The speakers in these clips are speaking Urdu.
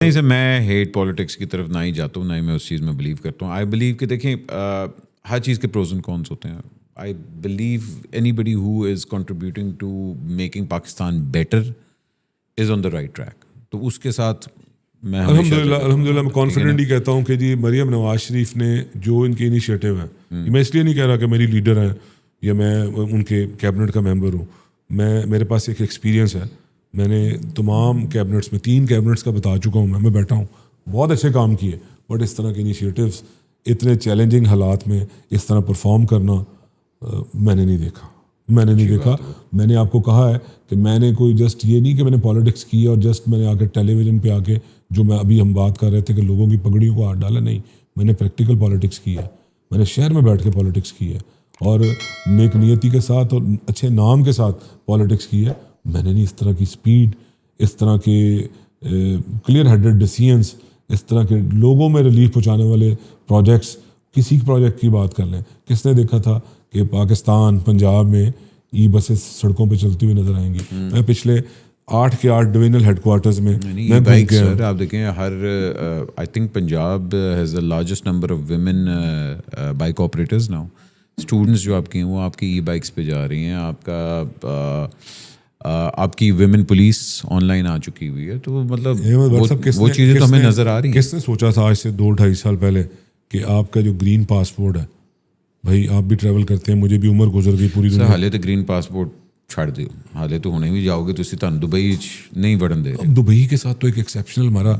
نہیں سر، میں ہیٹ پالیٹکس کی طرف نہ ہی جاتا ہوں، نہ ہی میں اس چیز میں بلیو کرتا ہوں. آئی بلیو کہ دیکھیں ہر چیز کے پروز اینڈ کونس ہوتے ہیں. I believe anybody who is contributing to making Pakistan better is on the right track. تو اس کے ساتھ میں الحمدللہ میں کانفیڈنٹلی کہتا ہوں کہ جی مریم نواز شریف نے جو ان کے انیشیٹو ہیں، میں اس لیے نہیں کہہ رہا کہ میری لیڈر ہیں یا میں ان کے کیبنٹ کا ممبر ہوں. میرے پاس ایک ایکسپیرینس ہے. میں نے تمام کیبنٹس میں 3 کیبنٹس کا بتا چکا ہوں. میں بیٹھا ہوں، بہت اچھے کام کیے، بٹ اس طرح کے انیشیٹوز اتنے چیلنجنگ حالات میں اس طرح پرفارم کرنا میں نے نہیں دیکھا. میں نے آپ کو کہا ہے کہ میں نے کوئی جسٹ یہ نہیں کہ میں نے پالیٹکس کی اور جسٹ میں نے آ کے ٹیلی ویژن پہ آ کے جو میں ابھی ہم بات کر رہے تھے کہ لوگوں کی پگڑیوں کو ہاتھ ڈالا، نہیں. میں نے پریکٹیکل پالیٹکس کی ہے. میں نے شہر میں بیٹھ کے پالیٹکس کی ہے اور نیک نیتی کے ساتھ اور اچھے نام کے ساتھ پالیٹکس کی ہے. میں نے نہیں اس طرح کی سپیڈ، اس طرح کے کلیئر ہیڈڈ ڈیسیژنس، اس طرح کے لوگوں میں ریلیف پہنچانے والے پروجیکٹس. کسی پروجیکٹ کی بات کر لیں، کس نے دیکھا تھا کہ پاکستان پنجاب میں ای بسیں سڑکوں پہ چلتی ہوئی نظر آئیں گی؟ میں پچھلے 8 کے 8 ڈویژنل ہیڈ کوارٹرز میں آپ دیکھیں ہر I think Punjab has the largest number of women bike operators now. Students جو آپ کی ہیں وہ آپ کی ای بائکس پہ جا رہی ہیں. آپ کی ویمن پولیس آن لائن آ چکی ہوئی ہے. تو مطلب وہ چیزیں تو ہمیں نظر آ رہی ہیں. کس نے سوچا تھا آج سے 2-2.5 سال پہلے کہ آپ کا جو گرین پاسپورٹ ہے، بھائی آپ بھی ٹریول کرتے ہیں، مجھے بھی عمر گزر گئی پوری دنیا. حالے تو گرین پاسپورٹ چھڑ دیو، حالے تو ہونے بھی جاؤ گے تو اسی طرح دبئی نہیں بڑھن دے. دبئی کے ساتھ تو ایک ایکسیپشنل ہمارا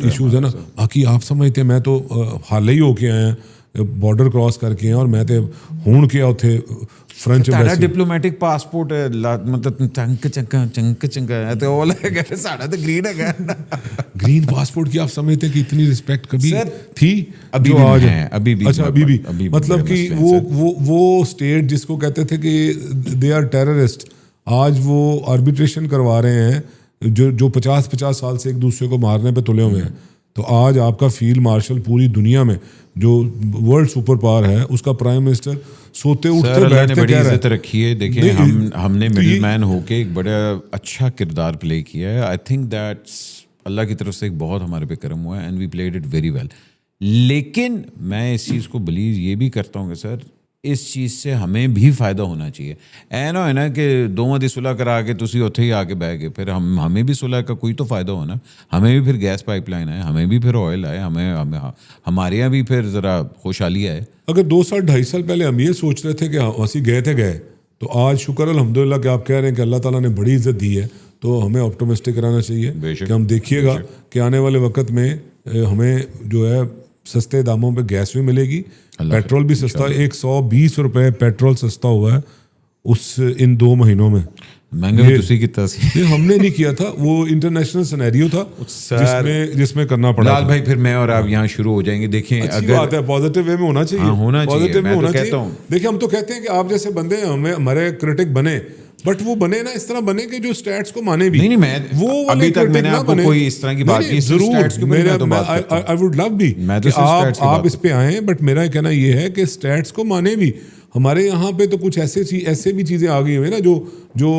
ایشوز ہے نا. باقی آپ سمجھتے ہیں میں تو حال ہی ہو کے آئے ہیں، بارڈر کراس کر کے ہیں، اور میں تے ہون کے اوتھے فرنچ ڈپلومیٹک پاسپورٹ مطلب چنکا ہے تو وہ لگا ساڑھا تو گرین ہے. گرین پاسپورٹ کی آپ سمجھتے ہیں کہ اتنی رسپیکٹ کبھی تھی؟ ابھی بھی اچھا ابھی بھی مطلب کہ وہ اسٹیٹ جس کو کہتے تھے کہ دے آر ٹیررسٹ، آج وہ آربیٹریشن کروا رہے ہیں جو 50 سال سے ایک دوسرے کو مارنے پہ تلے ہوئے ہیں. تو آج آپ کا فیلڈ مارشل پوری دنیا میں جو ورلڈ سپر پاور ہے، اس کا پرائم منسٹر سوتے اٹھتے بیٹھتے بڑی عزت رکھی ہے. دیکھیں ہم نے مڈل مین ہو کے ایک بڑا اچھا کردار پلے کیا ہے. آئی تھنک دیٹس اللہ کی طرف سے ایک بہت ہمارے پہ کرم ہوا ہے and we played it very well. لیکن میں اس چیز کو بلیو یہ بھی کرتا ہوں کہ سر اس چیز سے ہمیں بھی فائدہ ہونا چاہیے. ہے نا کہ دوواں دی صلح کرا کے تسی اوتھے ہی آ کے بہ گئے، پھر ہمیں بھی صلح کا کوئی تو فائدہ ہونا. ہمیں بھی پھر گیس پائپ لائن آئے، ہمیں بھی پھر آئل آئے، ہمارے یہاں بھی پھر ذرا خوشحالی آئے. اگر 2 سال 2.5 سال پہلے ہم یہ سوچ رہے تھے کہ اسی گئے تو آج شکر الحمدللہ کہ آپ کہہ رہے ہیں کہ اللہ تعالیٰ نے بڑی عزت دی ہے. تو ہمیں آپٹمسٹک رہنا چاہیے کہ ہم دیکھیے گا کہ آنے والے وقت میں ہمیں جو ہے سستے داموں پہ گیس بھی ملے گی، پیٹرول بھی سستا. 120 روپے پیٹرول سستا ہوا ہے ان 2 مہینوں میں. ہم نے نہیں کیا تھا، وہ انٹرنیشنل سینیریو تھا جس میں کرنا پڑا. لال بھائی پھر میں اور آپ یہاں شروع ہو جائیں گے. دیکھیں اگر بات ہے پازیٹیو وے میں ہونا چاہیے. دیکھیں ہم تو کہتے ہیں کہ آپ جیسے بندے ہمارے کرٹک بنے، بٹ وہ بنے نا اس طرح بنے کہ جو اسٹیٹس کو مانے بھی. نہیں میں ابھی تک میں نے آپ کو کوئی اس طرح کی بات کی. ضرور I would love بھی کہ آپ اس پہ آئیں، بٹ میرا کہنا یہ ہے کہ اسٹیٹس کو مانے بھی. ہمارے یہاں پہ تو کچھ ایسے بھی چیزیں آ گئی ہوئی نا جو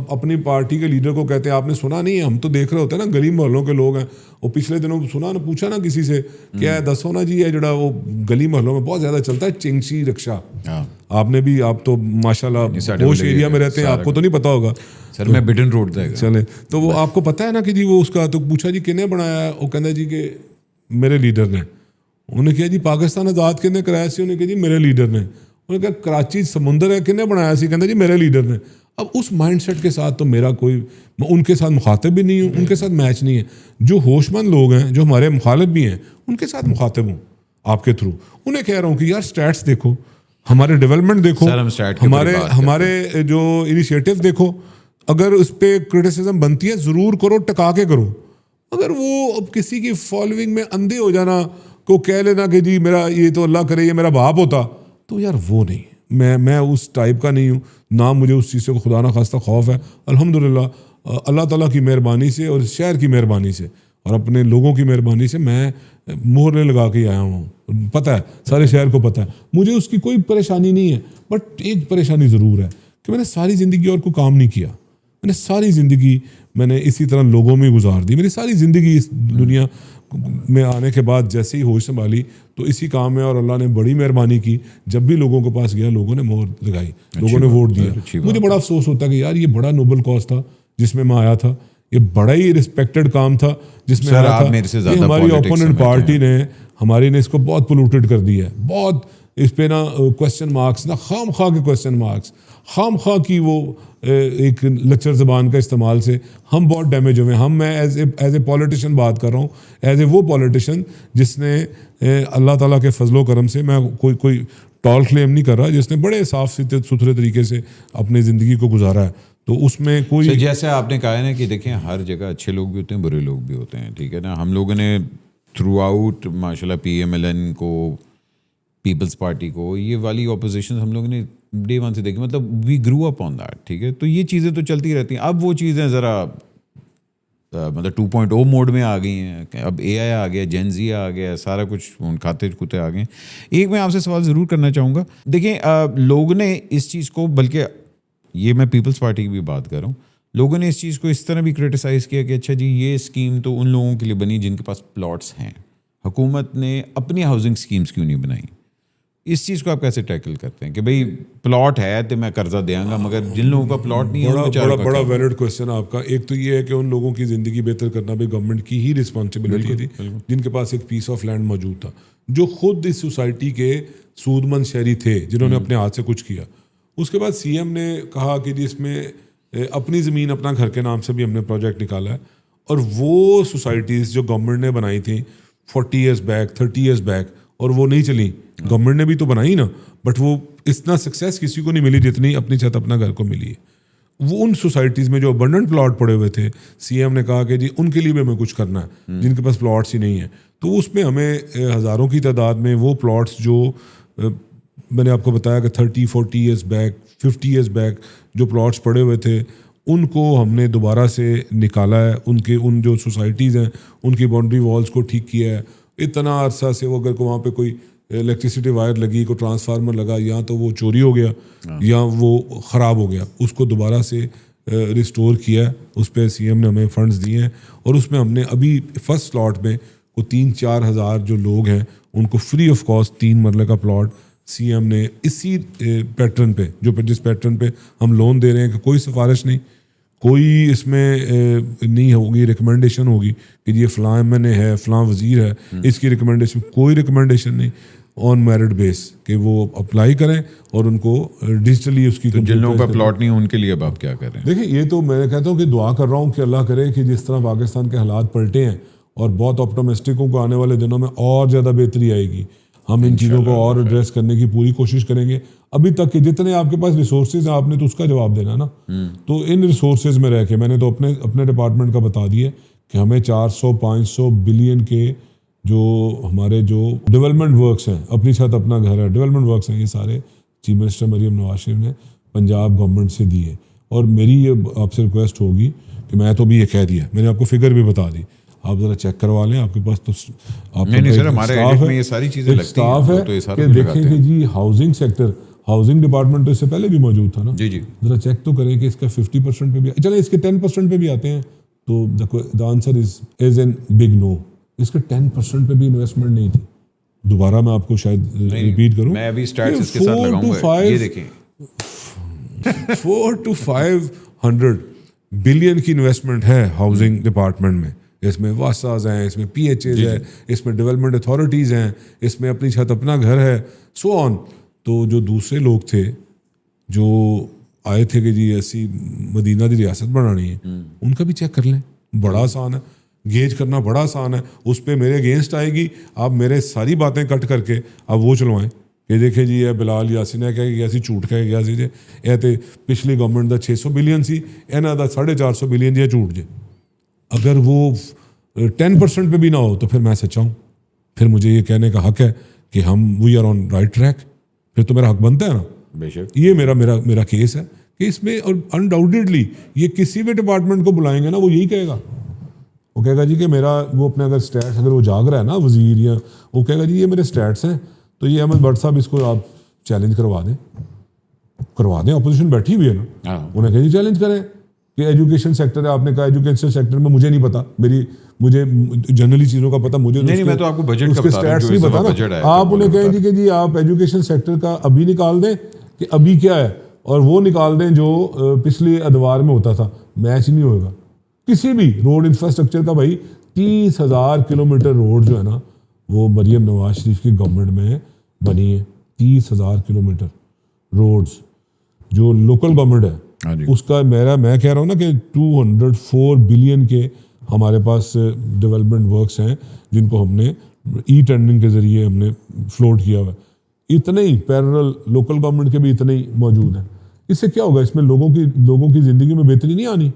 اپنی پارٹی کے لیڈر کو کہتے ہیں. آپ نے سنا نہیں ہے، ہم تو دیکھ رہے ہوتے ہیں نا گلی محلوں کے لوگ ہیں. وہ پچھلے دنوں سنا نا، پوچھا نا کسی سے کیا ہے، دسو نا جی ہے جڑا وہ گلی محلوں میں بہت زیادہ چلتا ہے چنگسی رکشا. آپ نے بھی، آپ تو ماشاء اللہ ہوش ایریا میں رہتے ہیں، آپ کو تو نہیں پتا ہوگا. سر میں بڈن روڈ دے گا چلے تو وہ آپ کو پتا ہے نا کہ جی وہ اس کا تو پوچھا جی کنے بنایا ہے، وہ کہنا جی کہ میرے لیڈر نے. انہوں نے کہا جی پاکستان آزاد کنے کرایا سی؟ انہوں نے کہا جی میرے لیڈر نے. انہوں نے کہا کراچی سمندر ہے کنے بنایا سی؟ کہنا جی میرے لیڈر نے. اب اس مائنڈ سیٹ کے ساتھ تو میرا کوئی، میں ان کے ساتھ مخاطب بھی نہیں ہوں، ان کے ساتھ میچ نہیں ہے. جو ہوش مند لوگ ہیں، جو ہمارے مخالف بھی ہیں، ان کے ساتھ مخاطب ہوں آپ کے تھرو. انہیں کہہ رہا ہوں کہ یار سٹیٹس دیکھو، ہمارے ڈیولپمنٹ دیکھو، ہمارے جو انیشیٹو دیکھو. اگر اس پہ کرٹیسزم بنتی ہے ضرور کرو، ٹکا کے کرو. اگر وہ اب کسی کی فالوئنگ میں اندھے ہو جانا کو کہہ لینا کہ جی میرا یہ تو اللہ کرے یہ میرا باپ ہوتا، تو یار وہ نہیں. میں اس ٹائپ کا نہیں ہوں، نہ مجھے اس چیز سے خدا نہ خواستہ خوف ہے. الحمدللہ اللہ تعالیٰ کی مہربانی سے اور شہر کی مہربانی سے اور اپنے لوگوں کی مہربانی سے میں مہر لگا کے آیا ہوں. پتہ ہے سارے شہر کو پتہ ہے، مجھے اس کی کوئی پریشانی نہیں ہے. بٹ ایک پریشانی ضرور ہے کہ میں نے ساری زندگی اور کوئی کام نہیں کیا. میں نے ساری زندگی میں نے اسی طرح لوگوں میں گزار دی. میری ساری زندگی اس دنیا میں آنے کے بعد جیسے ہی ہوش سنبھالی تو اسی کام میں, اور اللہ نے بڑی مہربانی کی. جب بھی لوگوں کے پاس گیا لوگوں نے مہر لگائی, لوگوں نے ووٹ دیا. مجھے بڑا افسوس ہوتا کہ یار یہ بڑا نوبل کاز تھا جس میں میں آیا تھا, یہ بڑا ہی رسپیکٹڈ کام تھا جس میں آیا تھا. ہماری اوپوننٹ پارٹی نے اس کو بہت پولوٹیڈ کر دیا ہے, بہت اس پہ نا کوشچن مارکس, نا خام خواہ کے کوشچن مارکس, خام خواہ کی وہ ایک لچر زبان کا استعمال سے ہم بہت ڈیمیج ہوئے. میں ایز اے پولیٹیشین بات کر رہا ہوں, ایز اے وہ پولیٹیشین جس نے اللہ تعالیٰ کے فضل و کرم سے, میں کوئی ٹال کلیم نہیں کر رہا, جس نے بڑے صاف ستھرے طریقے سے اپنی زندگی کو گزارا ہے. تو اس میں کوئی جیسے آپ نے کہا ہے نا کہ دیکھیں ہر جگہ اچھے لوگ بھی ہوتے ہیں, برے لوگ بھی ہوتے ہیں, ٹھیک ہے نا. ہم لوگوں نے تھرو آؤٹ ماشاء اللہ PMLN کو, پیپلز پارٹی کو, یہ والی اپوزیشن ہم لوگوں نے ڈے ون سے دیکھی, مطلب وی گرو اپ آن دیٹ, ٹھیک ہے. تو یہ چیزیں تو چلتی رہتی ہیں. اب وہ چیزیں ذرا مطلب 2.0 موڈ میں آ گئی ہیں. اب AI آ گیا, جین زی آ گیا, سارا کچھ کھاتے کتے آ گئے. ایک میں آپ سے سوال ضرور کرنا چاہوں گا. دیکھیں لوگوں نے اس چیز کو, بلکہ یہ میں پیپلز پارٹی کی بھی بات کر رہا ہوں, لوگوں نے اس چیز کو اس طرح بھی کرٹیسائز کیا کہ اچھا جی یہ اسکیم تو ان لوگوں کے لیے بنی جن کے پاس پلاٹس ہیں, حکومت نے اپنی ہاؤسنگ اسکیمز کیوں نہیں بنائی. اس چیز کو آپ کیسے ٹیکل کرتے ہیں کہ بھئی پلاٹ ہے تو میں قرضہ دیا گا, مگر جن لوگوں کا پلاٹ نہیں ہے. بڑا ویلڈ کوشچن آپ کا. ایک تو یہ ہے کہ ان لوگوں کی زندگی بہتر کرنا بھی گورنمنٹ کی ہی رسپانسبلٹی تھی جن کے پاس ایک پیس آف لینڈ موجود تھا, جو خود اس سوسائٹی کے سود مند شہری تھے جنہوں نے اپنے ہاتھ سے کچھ کیا. اس کے بعد CM نے کہا کہ جی اس میں اپنی زمین اپنا گھر کے نام سے بھی ہم نے پروجیکٹ نکالا ہے, اور وہ سوسائٹیز جو گورنمنٹ نے بنائی تھیں 40 ایئرس بیک 30 ایئرس بیک, اور وہ نہیں چلی, گورنمنٹ نے بھی تو بنائی نا, بٹ وہ اتنا سکسیس کسی کو نہیں ملی جتنی اپنی چھت اپنا گھر کو ملی ہے. وہ ان سوسائٹیز میں جو ابنڈنٹ پلاٹ پڑے ہوئے تھے, CM نے کہا کہ جی ان کے لیے بھی ہمیں کچھ کرنا ہے جن کے پاس پلاٹس ہی نہیں ہیں. تو اس میں ہمیں ہزاروں کی تعداد میں وہ پلاٹس جو میں نے آپ کو بتایا کہ 30-40 ایئرس بیک 50 ایئرس بیک جو پلاٹس پڑے ہوئے تھے, ان کو ہم نے دوبارہ سے نکالا ہے. ان جو سوسائٹیز ہیں ان کی باؤنڈری والز کو ٹھیک کیا ہے. اتنا عرصہ سے وہ اگر وہاں پہ کوئی الیکٹریسٹی وائر لگی, کوئی ٹرانسفارمر لگا, یا تو وہ چوری ہو گیا یا وہ خراب ہو گیا, اس کو دوبارہ سے ریسٹور کیا ہے. اس پہ CM نے ہمیں فنڈز دیے ہیں, اور اس میں ہم نے ابھی فرسٹ سلاٹ میں وہ 3-4 ہزار جو لوگ ہیں ان کو فری آف کاسٹ 3 مرلے کا پلاٹ CM نے اسی پیٹرن پہ, جس پیٹرن پہ ہم لون دے رہے ہیں, کہ کوئی سفارش نہیں, کوئی اس میں نہیں ہوگی ریکمنڈیشن ہوگی کہ یہ فلاں MNA ہے, فلاں وزیر ہے, اس کی ریکمنڈیشن, کوئی ریکمنڈیشن نہیں, آن میرٹ بیس کہ وہ اپلائی کریں اور ان کو ڈیجیٹلی اس کی. جن لوگوں کا پلاٹ نہیں ان کے لیے اب آپ کیا کر رہے ہیں؟ دیکھیں یہ تو میں کہتا ہوں کہ دعا کر رہا ہوں کہ اللہ کرے کہ جس طرح پاکستان کے حالات پلٹے ہیں, اور بہت آپٹمسٹک ہوں کہ آنے والے دنوں میں اور زیادہ بہتری آئے گی, ہم ان چیزوں کو اور ایڈریس کرنے کی پوری کوشش کریں گے. ابھی تک کہ جتنے آپ کے پاس ریسورسز ہیں آپ نے تو اس کا جواب دینا نا. تو ان ریسورسز میں رہ کے میں نے تو اپنے ڈپارٹمنٹ کا بتا دیا کہ ہمیں 400-500 بلین کے جو ہمارے جو ڈیولپمنٹ ورکس ہیں, اپنی چھت اپنا گھر ہے, ڈیولپمنٹ ورکس ہیں, یہ سارے چیف منسٹر مریم نواز شریف نے پنجاب گورنمنٹ سے دیے. اور میری یہ آپ سے ریکویسٹ ہوگی کہ میں تو بھی یہ کہہ دیا, میں نے آپ کو فگر بھی بتا دی, آپ ذرا چیک کروا لیں. آپ کے پاس تو اسٹاف ہے کہ دیکھیں کہ جی ہاؤسنگ سیکٹر, ہاؤسنگ ڈپارٹمنٹ تو اس سے پہلے بھی موجود تھا نا, ذرا چیک تو کریں کہ اس کا 50% پہ بھی, چلیں اس کے 10% پہ بھی آتے ہیں, تو the answer is an big no. اس کے 10% پہ بھی انویسٹمنٹ نہیں تھی. دوبارہ میں آپ کو شاید ریپیٹ کروں, میں ابھی اسٹیٹس کے ساتھ لگاؤں گا, یہ دیکھیں 400 to 500 بلین کی انویسٹمنٹ ہے ہاؤسنگ ڈپارٹمنٹ میں. اس میں واساز ہیں, اس میں PHAs ہیں, اس میں ڈیولپمنٹ اتھارٹیز ہیں, اس میں اپنی چھت اپنا گھر ہے, سو آن. تو جو دوسرے لوگ تھے جو آئے تھے کہ جی ایسی مدینہ دی ریاست بنانی ہے, ان کا بھی چیک کر لیں. بڑا آسان ہے, گیج کرنا بڑا آسان ہے. اس پہ میرے اگینسٹ آئے گی, آپ میرے ساری باتیں کٹ کر کے آپ وہ چلوائیں کہ دیکھیں جی یہ بلال یاسین ہے کہ ایسی جھوٹ کہے گیا سی جی یہ تو پچھلی گورنمنٹ دا 600 بلین سی, یہاں دا 450 بلین جی جھوٹ جے. اگر وہ 10% پہ بھی نہ ہو تو پھر میں سچا ہوں, پھر مجھے یہ کہنے کا حق ہے کہ ہم we are on right track, پھر تو میرا حق بنتا ہے نا. بے شک یہ میرا کیس ہے کہ اس میں, اور انڈاؤٹیڈلی یہ کسی بھی ڈپارٹمنٹ کو بلائیں گے نا وہ یہی کہے گا, وہ کہے گا جی کہ میرا وہ اپنے اگر اسٹیٹس اگر وہ جاگ رہا ہے نا وزیر, یا وہ کہے گا جی یہ میرے اسٹیٹس ہیں, تو یہ احمد بٹ صاحب اس کو آپ چیلنج کروا دیں. اپوزیشن بیٹھی ہوئی ہے نا, انہیں کہیں چیلنج کریں کہ ایجوکیشن سیکٹر ہے, آپ نے کہا ایجوکیشن سیکٹر میں مجھے نہیں پتا, مجھے جنرلی چیزوں کا پتا, مجھے نہیں میں تو آپ کو بجٹ کا بتا رہا ہوں, نہیں پتا نا. آپ انہیں کہیں جی کہ جی آپ ایجوکیشن سیکٹر کا ابھی نکال دیں کہ ابھی کیا ہے, اور وہ نکال دیں جو پچھلے ادوار میں ہوتا تھا, میچ نہیں ہوگا کسی بھی روڈ انفراسٹرکچر کا. بھائی 30,000 کلومیٹر روڈ جو ہے نا وہ مریم نواز شریف کی گورنمنٹ میں بنی ہے. 30,000 کلومیٹر روڈز جو لوکل گورنمنٹ ہے اس کا میں کہہ رہا ہوں نا کہ 204 بلین کے ہمارے پاس ڈیولپمنٹ ورکس ہیں جن کو ہم نے ای ٹینڈرنگ کے ذریعے ہم نے فلوٹ کیا ہوا ہے. اتنے ہی پیرل لوکل گورنمنٹ کے بھی اتنے ہی موجود ہیں. اس سے کیا ہوگا, اس میں لوگوں کی زندگی میں بہتری نہیں آنی.